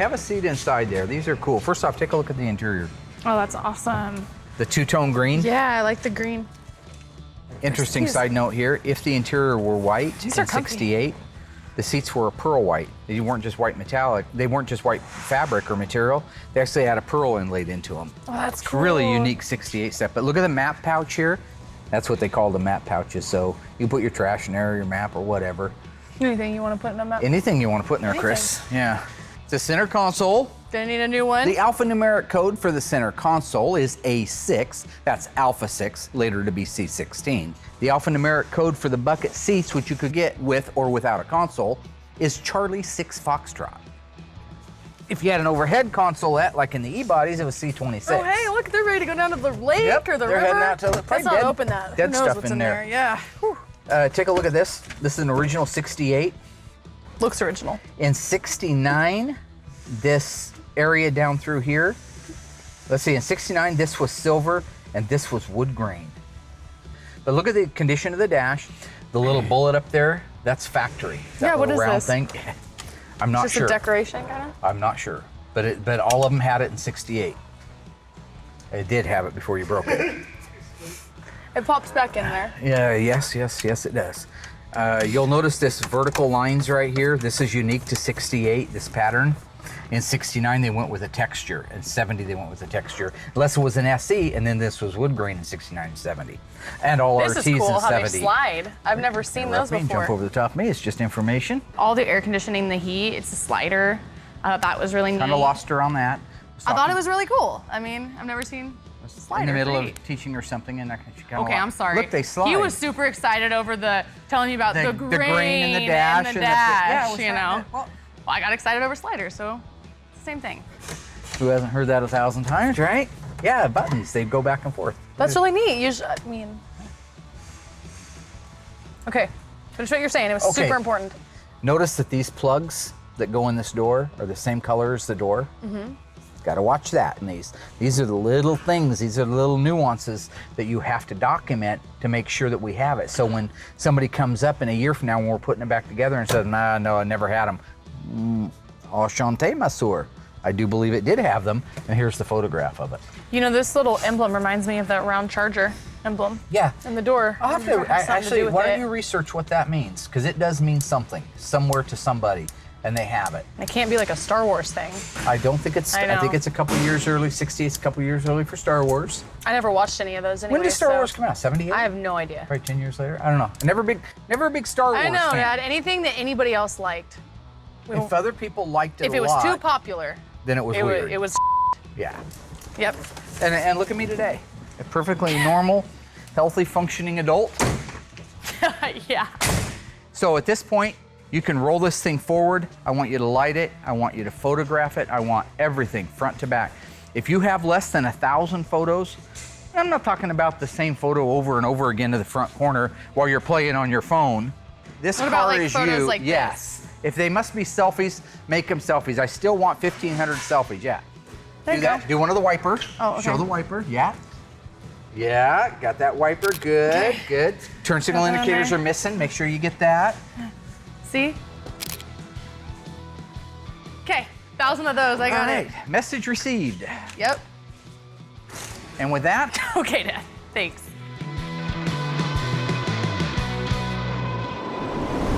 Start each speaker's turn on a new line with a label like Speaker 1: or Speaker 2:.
Speaker 1: have a seat inside there. These are cool. First off, take a look at the interior.
Speaker 2: Oh, that's awesome.
Speaker 1: The two-tone green.
Speaker 2: Yeah, I like the green.
Speaker 1: Interesting side note here, if the interior were white in
Speaker 2: are comfy.
Speaker 1: 68, the seats were a pearl white. They weren't just white metallic. They weren't just white fabric or material. They actually had a pearl inlaid into them.
Speaker 2: Oh, that's cool.
Speaker 1: Really unique 68 set. But look at the map pouch here. That's what they call the map pouches. So you put your trash in there, your map or whatever.
Speaker 2: Anything you want to put in a map?
Speaker 1: Anything you want to put in there, Chris. Yeah. The center console.
Speaker 2: Gonna need a new one.
Speaker 1: The alphanumeric code for the center console is A6. That's Alpha 6, later to be C16. The alphanumeric code for the bucket seats, which you could get with or without a console, is Charlie 6 Foxtrot. If you had an overhead consolette, like in the E-bodies, it was C26.
Speaker 2: Oh, hey, look, they're ready to go down to the lake or the
Speaker 1: they're
Speaker 2: river.
Speaker 1: heading out to the
Speaker 2: Let's not open that.
Speaker 1: Dead
Speaker 2: Who knows
Speaker 1: stuff
Speaker 2: what's
Speaker 1: in there.
Speaker 2: Yeah. Whew.
Speaker 1: Take a look at this. This is an original 68.
Speaker 2: Looks original.
Speaker 1: In 69, this area down through here, let's see, in 69, this was silver and this was wood grain. But look at the condition of the dash. The little bullet up there, that's factory. That
Speaker 2: what
Speaker 1: little
Speaker 2: is
Speaker 1: round
Speaker 2: this?
Speaker 1: thing. I'm not
Speaker 2: Just
Speaker 1: sure.
Speaker 2: a decoration, kind of?
Speaker 1: I'm not sure. But all of them had it in 68. It did have it before you broke it.
Speaker 2: It pops back in there.
Speaker 1: Yeah, yes, it does. You'll notice this vertical lines right here. This is unique to 68, this pattern. In 69, they went with a texture. In 70, they went with a texture. Unless it was an SE, and then this was wood grain in 69 and 70. And all
Speaker 2: This
Speaker 1: RTs
Speaker 2: is cool
Speaker 1: in
Speaker 2: how
Speaker 1: 70.
Speaker 2: they slide. I've never seen those
Speaker 1: Jump
Speaker 2: before.
Speaker 1: over the top of me, it's just information.
Speaker 2: All the air conditioning, the heat, it's a slider. That was really neat.
Speaker 1: Kind of lost her on that.
Speaker 2: I thought it was really cool. I mean, I've never seen a slider.
Speaker 1: in the middle
Speaker 2: Great.
Speaker 1: of teaching her something, and she kind of
Speaker 2: Okay, I'm sorry.
Speaker 1: Look, they slide.
Speaker 2: He was super excited over telling me about the grain
Speaker 1: and the dash.
Speaker 2: and the
Speaker 1: dash,
Speaker 2: you know. Well, I got excited over sliders, so it's the same thing.
Speaker 1: Who hasn't heard that 1,000 times, right? Yeah, buttons, they go back and forth.
Speaker 2: That's really neat. I mean, okay, finish what you're saying. It was super important.
Speaker 1: Notice that these plugs that go in this door are the same color as the door. Mm-hmm. Got to watch that. And these are the little things, these are the little nuances that you have to document to make sure that we have it. So when somebody comes up in a year from now when we're putting it back together and says, nah, no, I never had them. Enchanté, monsieur. I do believe it did have them, and here's the photograph of it.
Speaker 2: You know, this little emblem reminds me of that round charger emblem.
Speaker 1: Yeah.
Speaker 2: In the door.
Speaker 1: I'll have to, actually, why don't you research what that means? Because it does mean something, somewhere to somebody, and they have it.
Speaker 2: It can't be like a Star Wars thing.
Speaker 1: I don't think it's, I think it's a couple years early, 68's a couple years early for Star Wars.
Speaker 2: I never watched any of those anyway.
Speaker 1: When did Star Wars come out, 78?
Speaker 2: I have no idea.
Speaker 1: Probably 10 years later? I don't know. Never a big Star Wars
Speaker 2: I know,
Speaker 1: fan.
Speaker 2: Dad. Anything that anybody else liked.
Speaker 1: If other people liked it
Speaker 2: if it was too popular,
Speaker 1: then it was weird.
Speaker 2: It was.
Speaker 1: Yeah.
Speaker 2: Yep.
Speaker 1: And look at me today. A perfectly normal, healthy, functioning adult.
Speaker 2: Yeah.
Speaker 1: So at this point, you can roll this thing forward. I want you to light it. I want you to photograph it. I want everything front to back. If you have less than 1,000 photos, I'm not talking about the same photo over and over again to the front corner while you're playing on your phone. This
Speaker 2: What
Speaker 1: car
Speaker 2: about, like,
Speaker 1: is
Speaker 2: photos
Speaker 1: you.
Speaker 2: like
Speaker 1: Yes. If they must be selfies, make them selfies. I still want 1,500 selfies, yeah.
Speaker 2: There
Speaker 1: Do
Speaker 2: you
Speaker 1: that.
Speaker 2: go.
Speaker 1: Do one of the wipers.
Speaker 2: Oh, okay.
Speaker 1: Show the wiper, yeah. Yeah, got that wiper, good, good. Turn signal
Speaker 2: Got that on
Speaker 1: indicators
Speaker 2: there.
Speaker 1: are missing, make sure you get that.
Speaker 2: See? Okay, 1,000 of those. I got
Speaker 1: All
Speaker 2: it.
Speaker 1: right, message received.
Speaker 2: Yep.
Speaker 1: And with that,
Speaker 2: Okay, Dad. Thanks.